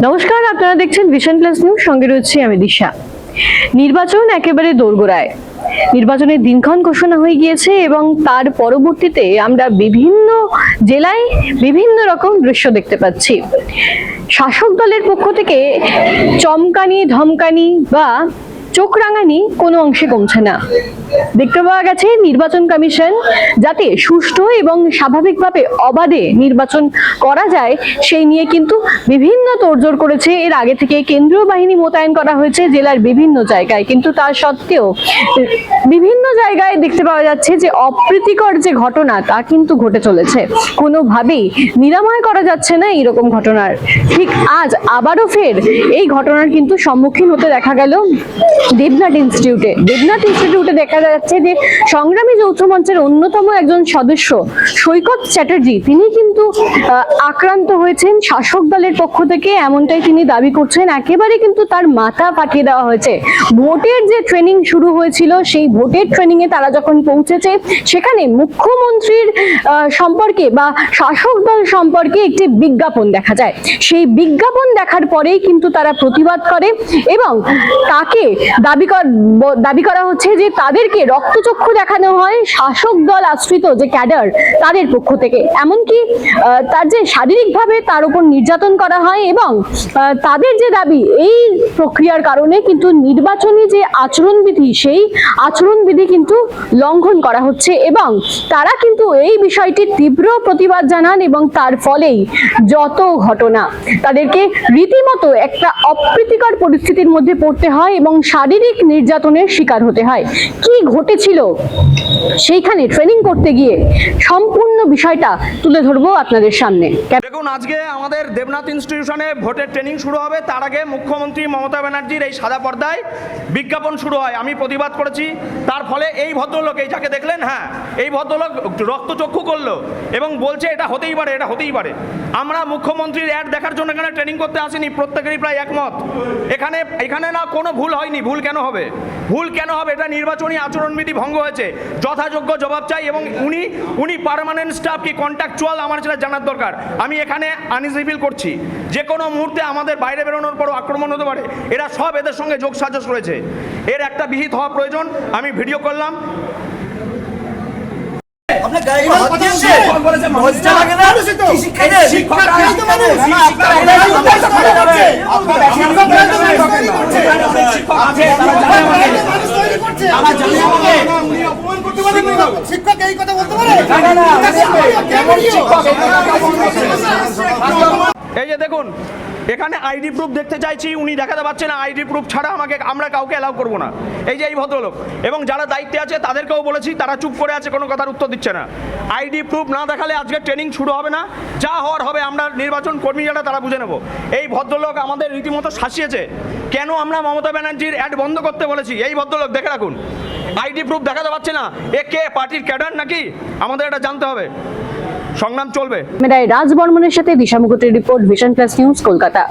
নমস্কার, আপনারা দেখছেন ভিশন প্লাস নিউজ, সঙ্গে রয়েছে আমি দিশা। নির্বাচন একেবারে দোরগোড়ায়। নির্বাচনের দিনক্ষণ ঘোষণা হয়ে গিয়েছে এবং তার পরবর্তীতে আমরা বিভিন্ন জেলায় বিভিন্ন রকম দৃশ্য দেখতে পাচ্ছি। শাসক দলের পক্ষ থেকে চমকানি, ধমকানি বা চোখ রাঙানি কোনো অংশে কমছে না। দেখতে পাওয়া গেছে নির্বাচন কমিশন যাতে সুষ্ঠু এবং স্বাভাবিকভাবে অবাধে নির্বাচন করা যায় সেই নিয়ে কিন্তু বিভিন্ন তোড়জোড় করেছে। এর আগে থেকে কেন্দ্রীয় বাহিনী মোতায়েন করা হয়েছে জেলার বিভিন্ন জায়গায়, কিন্তু তা সত্ত্বেও বিভিন্ন জায়গায় দেখতে পাওয়া যাচ্ছে যে অপ্রীতিকর যে ঘটনা তা কিন্তু ঘটে চলেছে। কোনোভাবেই নিরাময় করা যাচ্ছে না এইরকম ঘটনার। ঠিক আজ আবারও ফের এই ঘটনার কিন্তু সম্মুখীন হতে দেখা গেল দেবনাথ ইনস্টিটিউটে দেখা যাচ্ছে যে সংগ্রামী যৌথ মঞ্চের অন্যতম একজন সদস্য সৈকত চ্যাটার্জি তিনি কিন্তু আক্রান্ত হয়েছেন শাসক দলের পক্ষ থেকে, এমনটাই তিনি দাবি করছেন। একেবারে কিন্তু তার মাথা ফাটিয়ে দেওয়া হয়েছে। ভোটের যে ট্রেনিং শুরু হয়েছিল সেই ভোটের ট্রেনিং এ তারা যখন পৌঁছেছে সেখানে মুখ্যমন্ত্রীর সম্পর্কে বা শাসক দল সম্পর্কে একটি বিজ্ঞাপন দেখা যায়। সেই বিজ্ঞাপন দেখার পরেই কিন্তু তারা প্রতিবাদ করে এবং তাকে দাবি করা হচ্ছে যে তাদেরকে রক্তচক্ষু দেখানো হয় শাসক দল আশ্রিত যে ক্যাডার তাদের পক্ষ থেকে। এমনকি তার যে শারীরিকভাবে তার উপর নির্যাতন করা হয় এবং তাদের যে দাবি এই প্রক্রিয়ার কারণে কিন্তু নির্বাচনী যে আচরণবিধি সেই আচরণবিধি কিন্তু লঙ্ঘন করা হচ্ছে এবং তারা কিন্তু এই বিষয়টির তীব্র প্রতিবাদ জানান এবং তার ফলেই যত ঘটনা তাদেরকে রীতিমতো একটা অপ্রীতিকর পরিস্থিতির মধ্যে পড়তে হয় এবং শারীরিক নির্যাতনের শিকার হতে হয়। কি ঘটেছিল সেইখানে ট্রেনিং করতে গিয়ে সম্পূর্ণ বিষয়টা তুলে ধরবো আপনাদের সামনে। দেখুন, আজকে আমাদের দেবনাথ ইনস্টিটিউশনে ভোটের ট্রেনিং শুরু হবে। তার আগে মুখ্যমন্ত্রী মমতা ব্যানার্জির এই সাদা পর্দায় বিজ্ঞাপন শুরু হয়। আমি প্রতিবাদ করেছি। তার ফলে এই ভদ্রলোক, এই যাকে দেখলেন, হ্যাঁ, এই ভদ্রলোক রক্তচক্ষু করলো এবং বলছে এটা হতেই পারে, এটা হতেই পারে। আমরা মুখ্যমন্ত্রীর অ্যাড দেখার জন্য এখানে ট্রেনিং করতে আসিনি, প্রত্যেকেরই প্রায় একমত। এখানে না কোনো ভুল হয়নি। ভুল কেন হবে? এটা নির্বাচনী আচরণবিধি ভঙ্গ হয়েছে, যথাযোগ্য জবাব চাই। এবং উনি পার্মানেন্ট স্টাফ কি কন্ট্রাকচুয়াল আমার সেটা জানার দরকার। আমি এখানে আনইজি ফিল করছি। যে কোনো মুহূর্তে আমাদের বাইরে বেরোনোর পরও আক্রমণ হতে পারে। এরা সব এদের সঙ্গে যোগ সাজস রয়েছে। এর একটা বিহিত হওয়া প্রয়োজন। আমি ভিডিও করলাম। শিক্ষক এই কথা বলতে পারে? এই যে দেখুন, এখানে আইডি প্রুফ দেখতে চাইছি, উনি দেখাতে পারছে না। আইডি প্রুফ ছাড়া আমরা কাউকে অ্যালাউ করবো না। এই যে এই ভদ্রলোক এবং যারা দায়িত্বে আছে তাদেরকেও বলেছি, তারা চুপ করে আছে, কোনো কথার উত্তর দিচ্ছে না। আইডি প্রুফ না দেখালে আজকে ট্রেনিং শুরু হবে না। যা হওয়ার হবে আমরা নির্বাচন কর্মী যারা তারা বুঝে নেব। এই ভদ্রলোক আমাদের রীতিমতো শাসিয়েছে। কেন আমরা মমতা ব্যানার্জির অ্যাড বন্ধ করতে বলেছি? এই ভদ্রলোক দেখে রাখুন, আইডি প্রুফ দেখাতে পারছে না। এ কে? পার্টির ক্যাডার নাকি? আমাদের এটা জানতে হবে। সংগ্রাম চলবে। রাজ বর্মনের সাথে দিশা মুকুটের report, vision plus news, Kolkata.